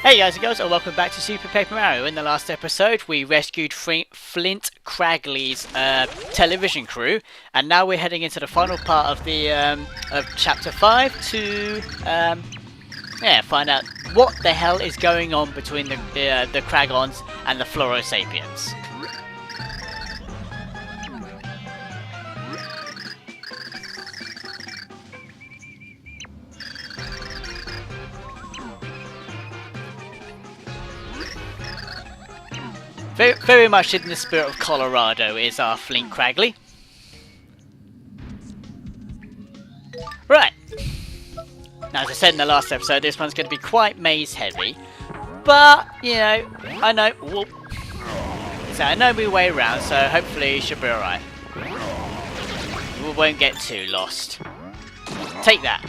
Hey guys and girls, and welcome back to Super Paper Mario. In the last episode, we rescued Flint Cragley's television crew, and now we're heading into the final part of the of Chapter 5 to find out what the hell is going on between the Cragnons and the Floro Sapiens. Very much in the spirit of Colorado is our Flint Cragley. Right. Now, as I said in the last episode, this one's going to be quite maze heavy. But, you know, I know... Whoop. So I know my way around, so hopefully it should be alright. We won't get too lost. Take that.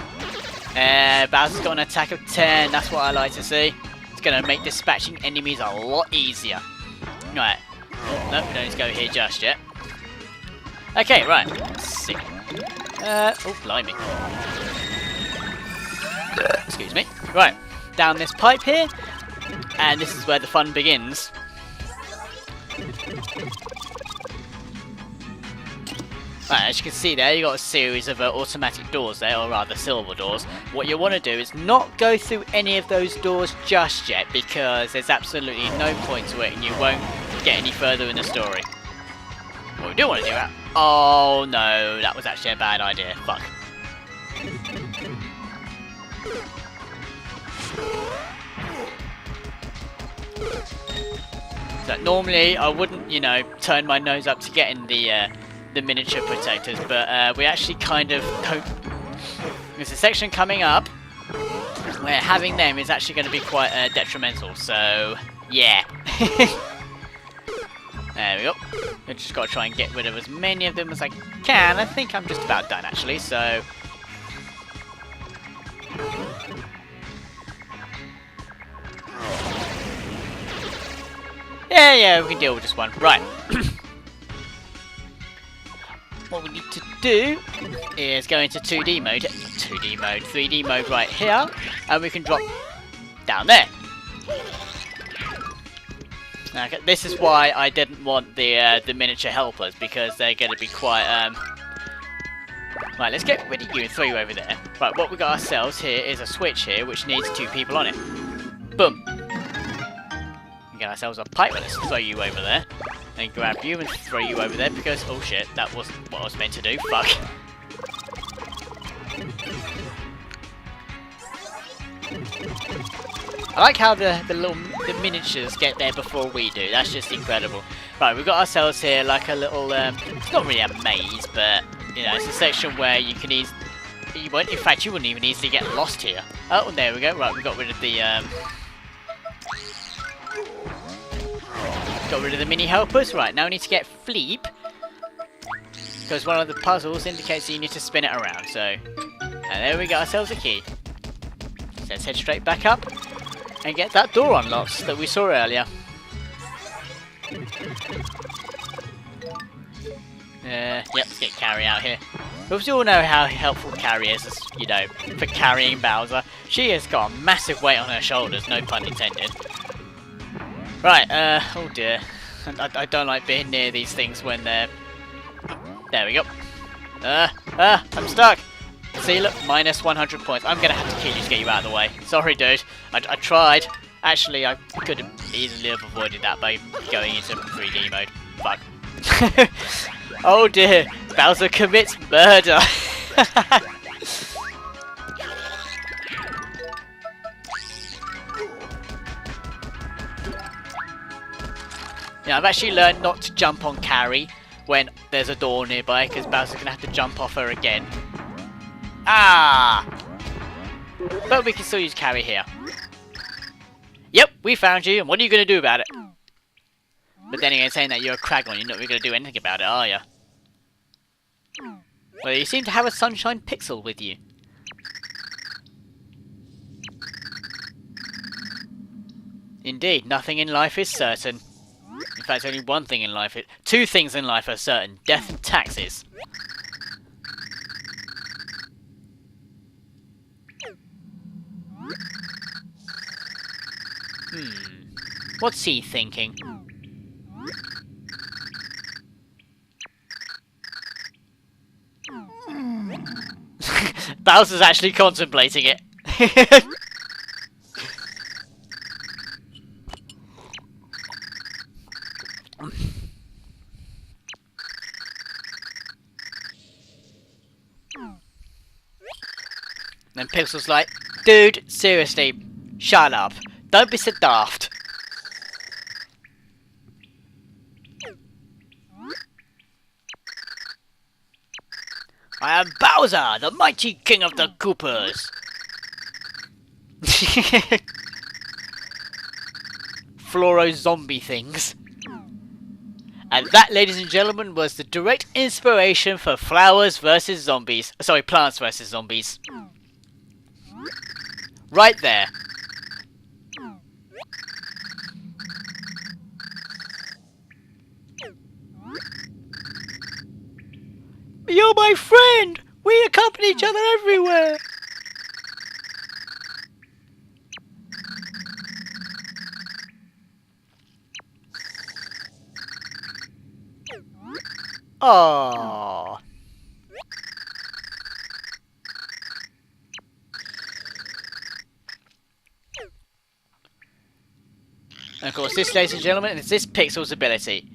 Bowser's got an attack of 10, that's what I like to see. It's going to make dispatching enemies a lot easier. Right. Nope, we don't need to go here just yet. Okay, right. Let's see. Oh, blimey. Excuse me. Right. Down this pipe here. And this is where the fun begins. Right, as you can see there, you've got a series of automatic doors there, or rather silver doors. What you want to do is not go through any of those doors just yet, because there's absolutely no point to it and you won't get any further in the story. What we do want to do that. Oh no, that was actually a bad idea. Fuck. So normally I wouldn't, you know, turn my nose up to getting the miniature protectors, but we actually kind of hope there's a section coming up where having them is actually going to be quite detrimental, so yeah. There we go. I've just got to try and get rid of as many of them as I can. I think I'm just about done actually, so... Yeah, we can deal with this one. Right. What we need to do is go into 2D mode, 3D mode right here, and we can drop down there. Now, this is why I didn't want the miniature helpers, because they're going to be quite... Right, let's get rid of you and throw you over there. Right, what we got ourselves here is a switch here, which needs 2 people on it. Boom. We get ourselves a pipe, let's throw you over there. And grab you and throw you over there because, oh shit, that wasn't what I was meant to do. Fuck. I like how the miniatures get there before we do. That's just incredible. Right, we've got ourselves here like a little, it's not really a maze, but, you know, it's a section where you can in fact, you wouldn't even easily get lost here. Oh, there we go. Right, we got rid of the, got rid of the mini helpers. Right, now we need to get Fleep, because one of the puzzles indicates that you need to spin it around. So, and there we got ourselves a key. So let's head straight back up and get that door unlocked that we saw earlier. Yep, let's get Carrie out here. But we all know how helpful Carrie is, you know, for carrying Bowser. She has got a massive weight on her shoulders, no pun intended. Right, oh dear. I don't like being near these things when they're... There we go. I'm stuck. See, look, minus 100 points. I'm gonna have to kill you to get you out of the way. Sorry, dude. I tried. Actually, I could have easily have avoided that by going into 3D mode. Fuck. Oh dear. Bowser commits murder. Yeah, I've actually learned not to jump on Carrie when there's a door nearby, because Bowser's going to have to jump off her again. Ah! But we can still use Carrie here. Yep, We found you, and what are you going to do about it? But then again, saying that you're a Cragnon, you're not really going to do anything about it, are you? Well, you seem to have a sunshine pixel with you. Indeed, nothing in life is certain. In fact, only one thing in life is... Two things in life are certain. Death and taxes. What's he thinking? Bowser's actually contemplating it. Then Pixel's like, dude, seriously, shut up. Don't be so daft. I am Bowser, the mighty king of the Koopas. Floro zombie things. And that, ladies and gentlemen, was the direct inspiration for Flowers vs Zombies. Sorry, Plants vs Zombies. Right there. You're my friend! We accompany each other everywhere! Aww. And of course, this, ladies and gentlemen, is this Pixel's ability.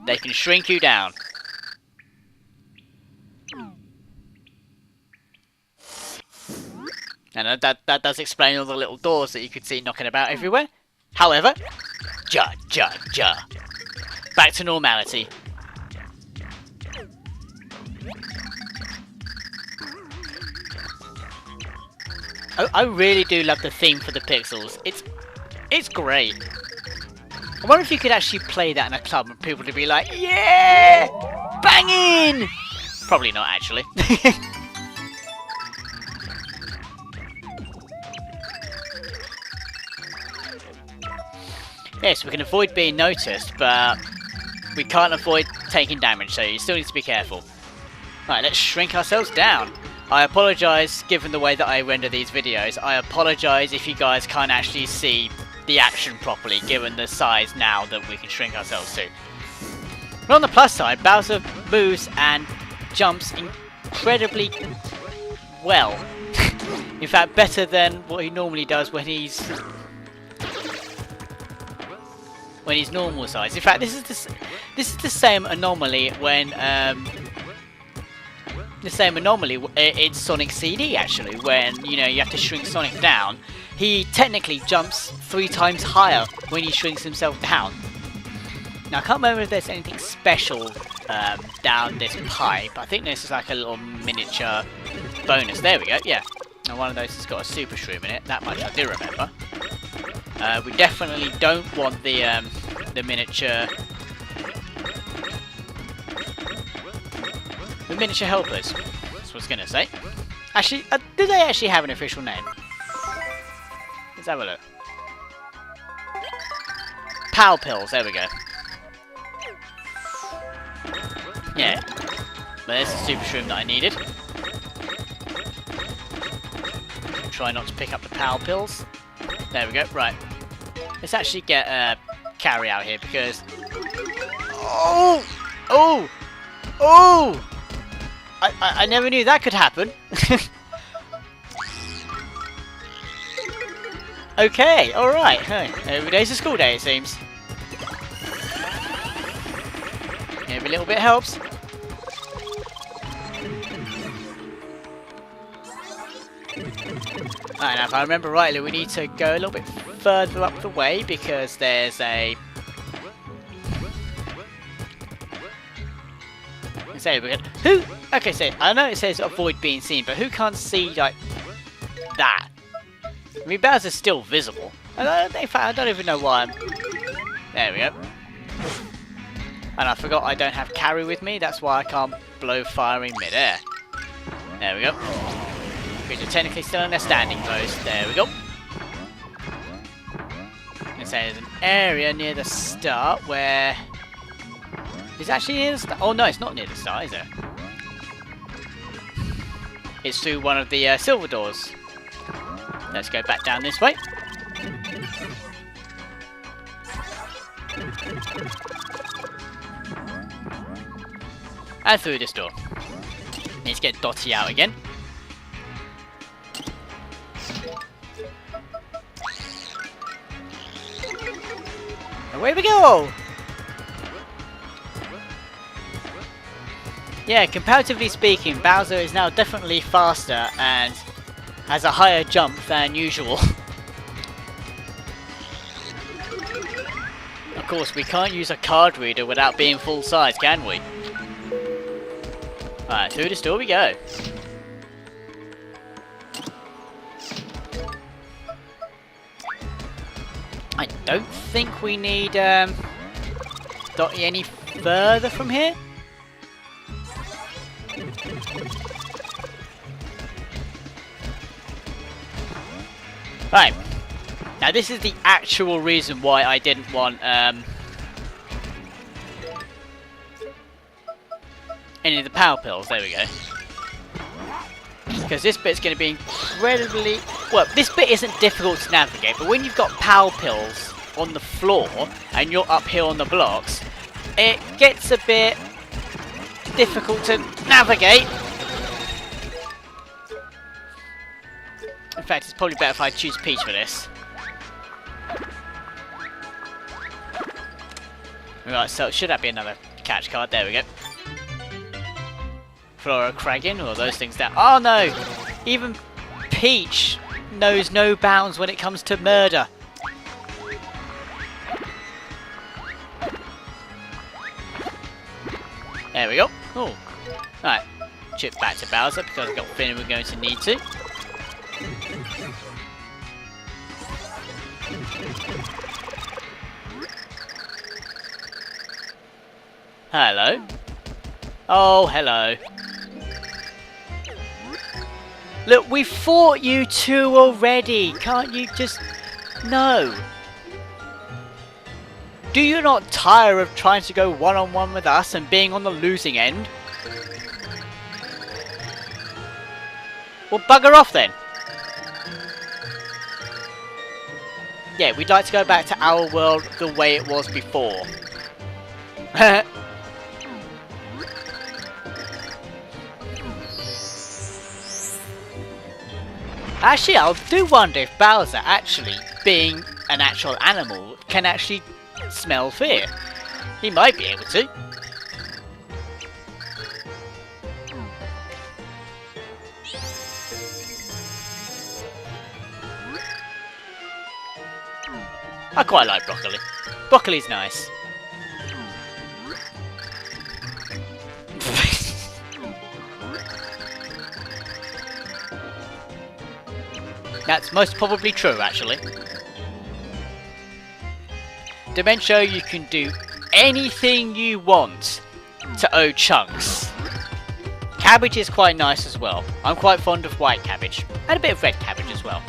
They can shrink you down. And that does explain all the little doors that you could see knocking about everywhere. However, back to normality. I really do love the theme for the Pixels. It's great. I wonder if you could actually play that in a club and people would be like, yeah, banging. Probably not, actually. Yes, we can avoid being noticed, but we can't avoid taking damage, so you still need to be careful. Right, let's shrink ourselves down. I apologise, given the way that I render these videos, I apologise if you guys can't actually see the action properly, given the size now that we can shrink ourselves to. But on the plus side, Bowser moves and jumps incredibly well. In fact, better than what he normally does when he's normal size. In fact, this is the same anomaly when in Sonic CD, actually, when you have to shrink Sonic down. He technically jumps 3 times higher when he shrinks himself down. Now I can't remember if there's anything special down this pipe. I think this is like a little miniature bonus. There we go. Yeah. Now one of those has got a super shroom in it. That much I do remember. We definitely don't want the miniature helpers. That's what I was gonna say. Actually, do they actually have an official name? Let's have a look. Pow pills. There we go. Yeah. But there's the super shroom that I needed. Try not to pick up the pow pills. There we go. Right. Let's actually get Carry out here because... Oh! Oh! Oh! I never knew that could happen. Okay, alright. Hey, every day's a school day, it seems. Every little bit helps. Alright, now if I remember rightly, we need to go a little bit further up the way because there's a... Who? Okay, so I know it says avoid being seen, but who can't see like that? I mean, Bowser's still visible. In fact, I don't even know why I'm... There we go. And I forgot I don't have carry with me, that's why I can't blow fire in mid-air. There we go. Because you're technically still in a standing pose. There we go. And so there's an area near the start where... It's actually near the start. Oh no, it's not near the start, is it? It's through one of the silver doors. Let's go back down this way. And through this door. Need to get Dotty out again. Away we go! Yeah, comparatively speaking, Bowser is now definitely faster and has a higher jump than usual. Of course, we can't use a card reader without being full size, can we? Alright, through this door we go. I don't think we need Dotty any further from here. Right. Now this is the actual reason why I didn't want any of the power pills. There we go. Because this bit's going to be incredibly... Well, this bit isn't difficult to navigate, but when you've got power pills on the floor and you're up here on the blocks, it gets a bit difficult to navigate. In fact, it's probably better if I choose Peach for this. Right, so should that be another catch card? There we go. Floro Cragnons, or those things down. Oh no! Even Peach knows no bounds when it comes to murder. There we go. Oh, right. Chip back to Bowser because I've got a feeling we're going to need to. Hello. Oh, hello. Look, we fought you two already. Can't you just... No. Do you not tire of trying to go one-on-one with us and being on the losing end? Well, bugger off then. Yeah, we'd like to go back to our world the way it was before. Actually, I do wonder if Bowser, actually being an actual animal, can actually smell fear. He might be able to. I quite like broccoli. Broccoli's nice. That's most probably true, actually. Dementia, you can do anything you want to owe chunks. Cabbage is quite nice as well. I'm quite fond of white cabbage. And a bit of red cabbage as well.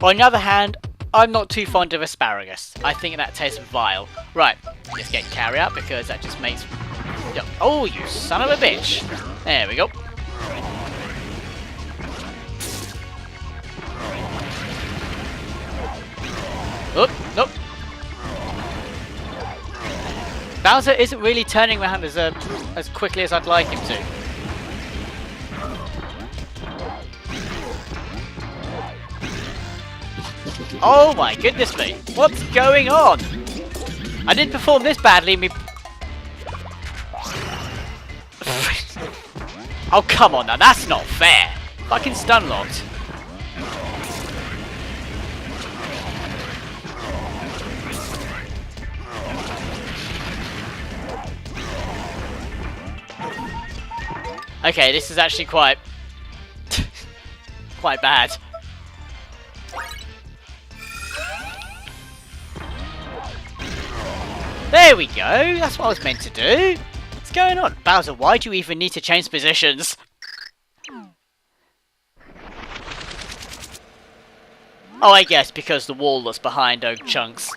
On the other hand, I'm not too fond of asparagus. I think that tastes vile. Right, let's get carry out because that just makes... Oh, you son of a bitch! There we go. Oop, nope. Bowser isn't really turning around as quickly as I'd like him to. Oh my goodness me! What's going on? I didn't perform this badly. Oh come on now, that's not fair. Fucking stun locked. Okay, this is actually quite... quite bad. There we go, that's what I was meant to do. What's going on? Bowser, why do you even need to change positions? Oh, I guess because the wall that's behind Oak Chunks.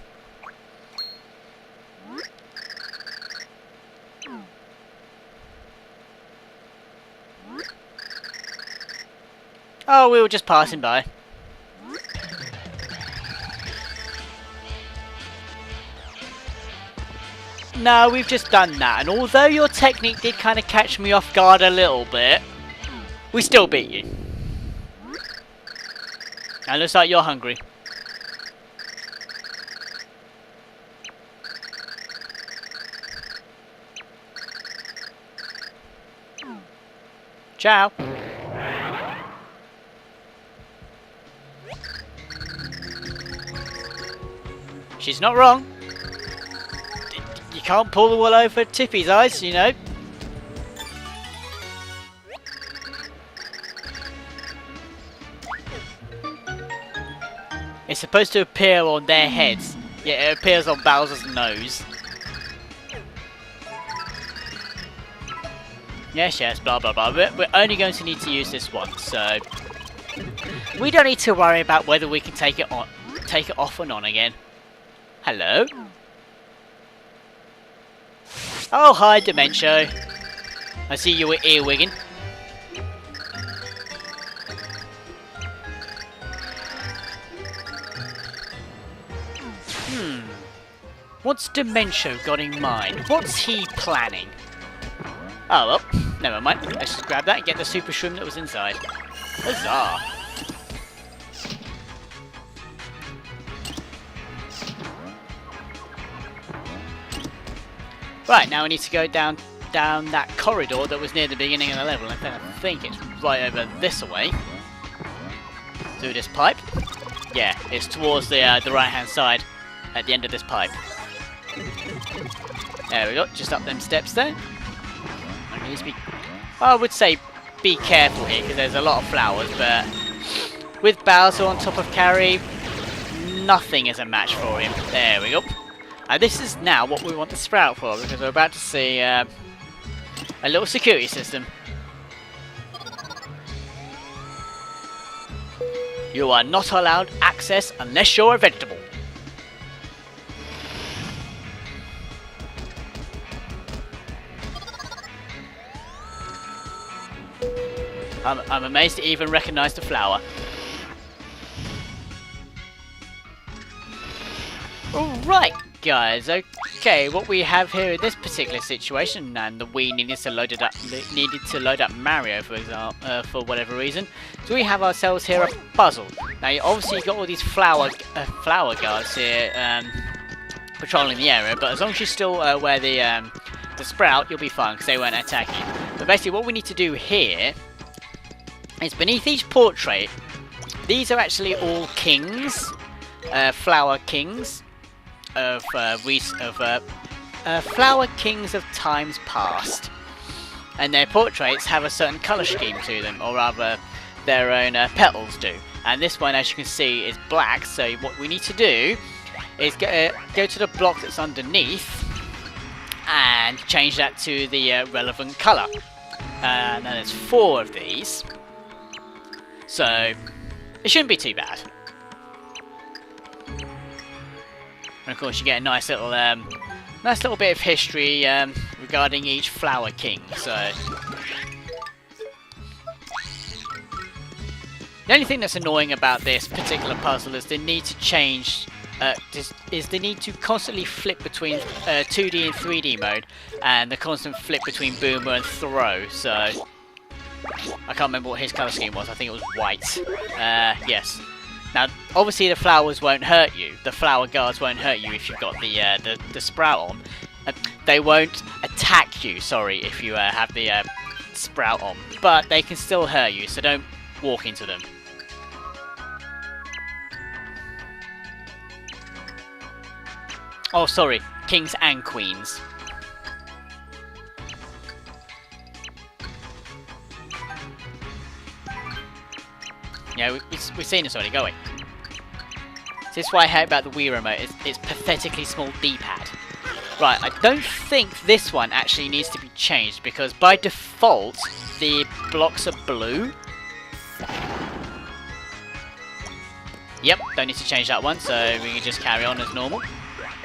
Oh, we were just passing by. No, we've just done that, and although your technique did kind of catch me off guard a little bit, we still beat you. And looks like you're hungry. Ciao. She's not wrong. You can't pull the wool over Tippy's eyes, you know. It's supposed to appear on their heads, yet it appears on Bowser's nose. Yes, yes, blah blah blah. We're only going to need to use this once, so we don't need to worry about whether we can take it off and on again. Hello. Oh, hi, Dementio. I see you were earwigging. What's Dementio got in mind? What's he planning? Oh, well, never mind. Let's just grab that and get the super shroom that was inside. Huzzah! Right, now we need to go down that corridor that was near the beginning of the level. I think it's right over this way. Through this pipe. Yeah, it's towards the right-hand side at the end of this pipe. There we go, just up them steps there. I would say be careful here because there's a lot of flowers, but with Bowser on top of Carrie, nothing is a match for him. There we go. And this is now what we want the Sprout for, because we're about to see a little security system. You are not allowed access unless you're a vegetable. I'm amazed it even recognised the flower. Alright guys, okay, what we have here in this particular situation, and the Wii needed to load up Mario for example, for whatever reason, so we have ourselves here a puzzle. Now obviously you've got all these flower guards here patrolling the area, but as long as you still wear the Sprout, you'll be fine because they won't attack you. But basically what we need to do here is beneath each portrait, these are actually all kings, flower kings of flower kings of times past, and their portraits have a certain colour scheme to them, or rather their own petals do. And this one, as you can see, is black, so what we need to do is go to the block that's underneath and change that to the relevant colour. And then there's 4 of these, so it shouldn't be too bad. And of course you get a nice little bit of history regarding each flower king. So the only thing that's annoying about this particular puzzle is the need to change. Is the need to constantly flip between 2D and 3D mode, and the constant flip between boomer and throw. So I can't remember what his colour scheme was. I think it was white. Yes. Now, obviously the flowers won't hurt you. The flower guards won't hurt you if you've got the Sprout on. They won't attack you, sorry, if you have the Sprout on. But they can still hurt you, so don't walk into them. Oh, sorry, kings and queens. You know, we've seen this already, go away. This is why I hate about the Wii remote, it's pathetically small D-pad. Right, I don't think this one actually needs to be changed, because by default, the blocks are blue. Yep, don't need to change that one, so we can just carry on as normal.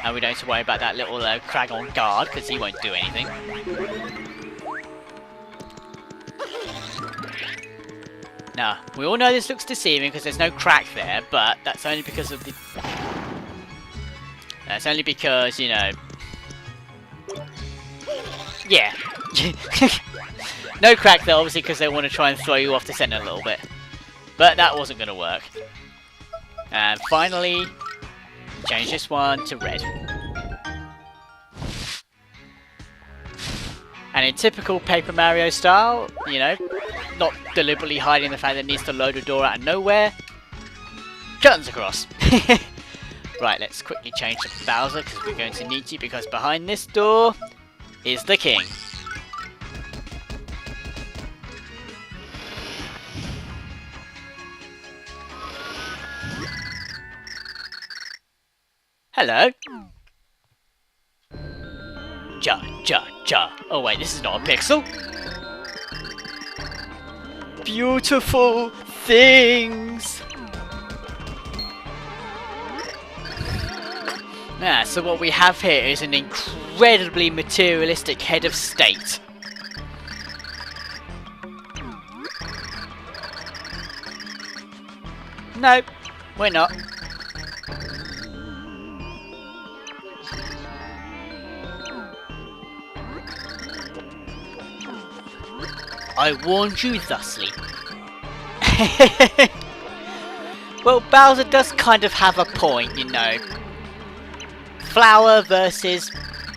And we don't have to worry about that little Cragnon guard, because he won't do anything. Now, we all know this looks deceiving because there's no crack there, but that's only because of the... That's only because, you know... Yeah. No crack there, obviously, because they want to try and throw you off the centre a little bit. But that wasn't going to work. And finally, change this one to red. And in typical Paper Mario style, you know, not deliberately hiding the fact that it needs to load a door out of nowhere, curtains across. Right, let's quickly change to Bowser because we're going to need to, because behind this door is the king. Hello. Ja, ja, ja. Oh wait, this is not a pixel. Beautiful things. Ah, so what we have here is an incredibly materialistic head of state. Nope, we're not. I warned you thusly. Well, Bowser does kind of have a point, you know. Flower versus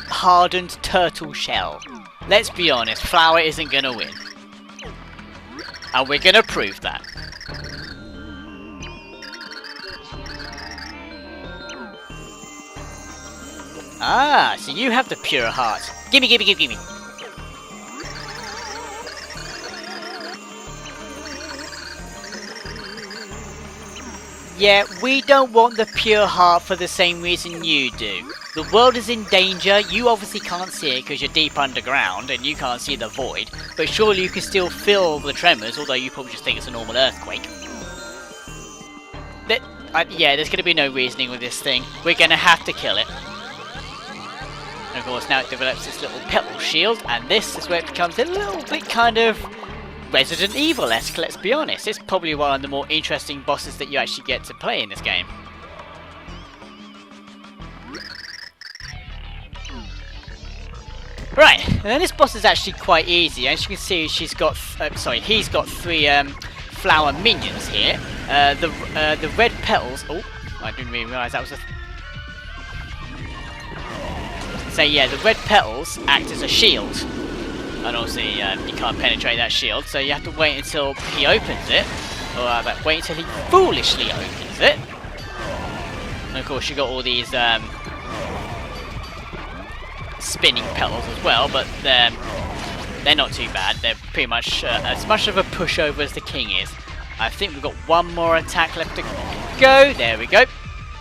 hardened turtle shell. Let's be honest, Flower isn't gonna win. And we're gonna prove that. Ah, so you have the pure heart. Gimme, gimme, gimme, gimme. Yeah, we don't want the pure heart for the same reason you do. The world is in danger, you obviously can't see it because you're deep underground and you can't see the void, but surely you can still feel the tremors, although you probably just think it's a normal earthquake. Yeah, there's going to be no reasoning with this thing. We're going to have to kill it. And of course now it develops this little petal shield, and this is where it becomes a little bit kind of Resident Evil-esque, let's be honest. It's probably one of the more interesting bosses that you actually get to play in this game. Right, and then this boss is actually quite easy. As you can see, he's got 3 flower minions here. The red petals. Oh, I didn't really realise that was a. So yeah, the red petals act as a shield. And obviously, you can't penetrate that shield, so you have to wait until he opens it, or wait until he foolishly opens it. And of course, you got all these spinning petals as well, but they're not too bad. They're pretty much as much of a pushover as the king is. I think we've got one more attack left to go. There we go.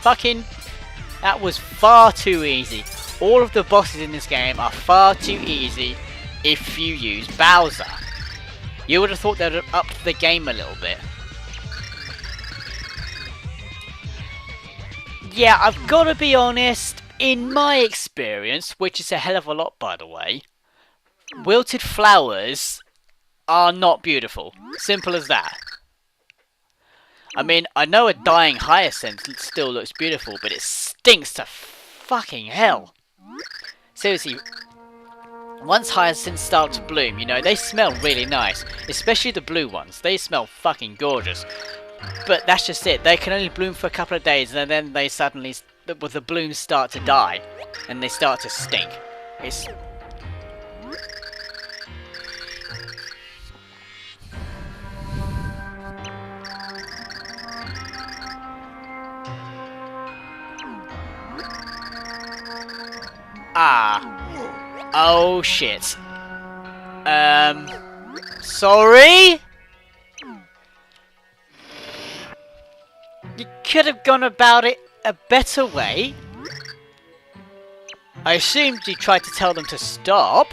Fucking, that was far too easy. All of the bosses in this game are far too easy. If you use Bowser, you would have thought they'd have upped the game a little bit. Yeah, I've got to be honest, in my experience, which is a hell of a lot by the way, wilted flowers are not beautiful. Simple as that. I mean, I know a dying hyacinth still looks beautiful, but it stinks to fucking hell. Seriously. Once hyacinths start to bloom, you know, they smell really nice. Especially the blue ones. They smell fucking gorgeous. But that's just it. They can only bloom for a couple of days and then they suddenly, the blooms start to die. And they start to stink. It's... Ah. Oh shit. Sorry? You could have gone about it a better way. I assumed you tried to tell them to stop.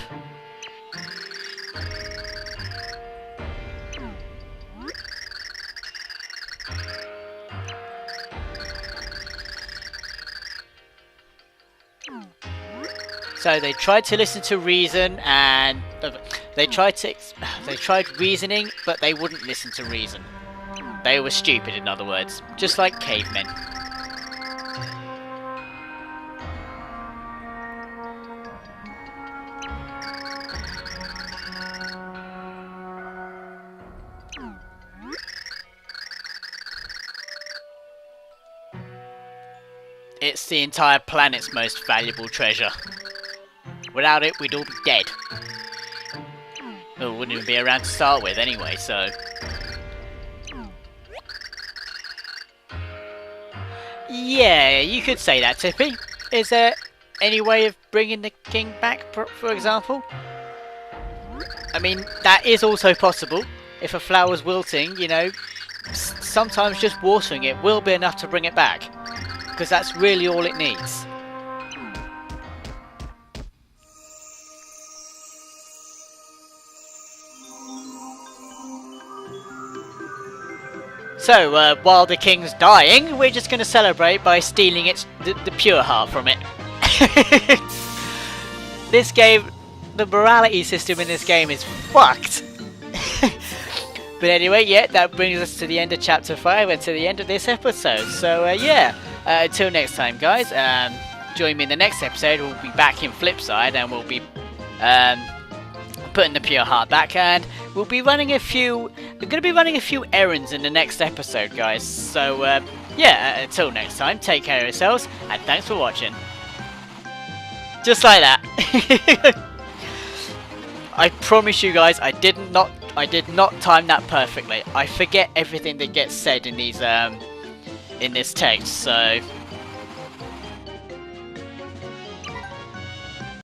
So they tried to listen to reason, and they tried reasoning, but they wouldn't listen to reason. They were stupid, in other words, just like cavemen. It's the entire planet's most valuable treasure. Without it, we'd all be dead. Well, we wouldn't even be around to start with anyway, so... Yeah, you could say that, Tippy. Is there any way of bringing the king back, for example? I mean, that is also possible. If a flower's wilting, you know, sometimes just watering it will be enough to bring it back. Because that's really all it needs. So, while the king's dying, we're just going to celebrate by stealing the pure heart from it. This game, the morality system in this game is fucked. But anyway, yeah, that brings us to the end of chapter 5 and to the end of this episode. So, yeah, until next time, guys, join me in the next episode. We'll be back in Flipside and we'll be putting the pure heart back, and we'll be running a few... We're going to be running a few errands in the next episode, guys. So, yeah, until next time, take care of yourselves, and thanks for watching. Just like that. I promise you guys, I did not time that perfectly. I forget everything that gets said in these in this text, so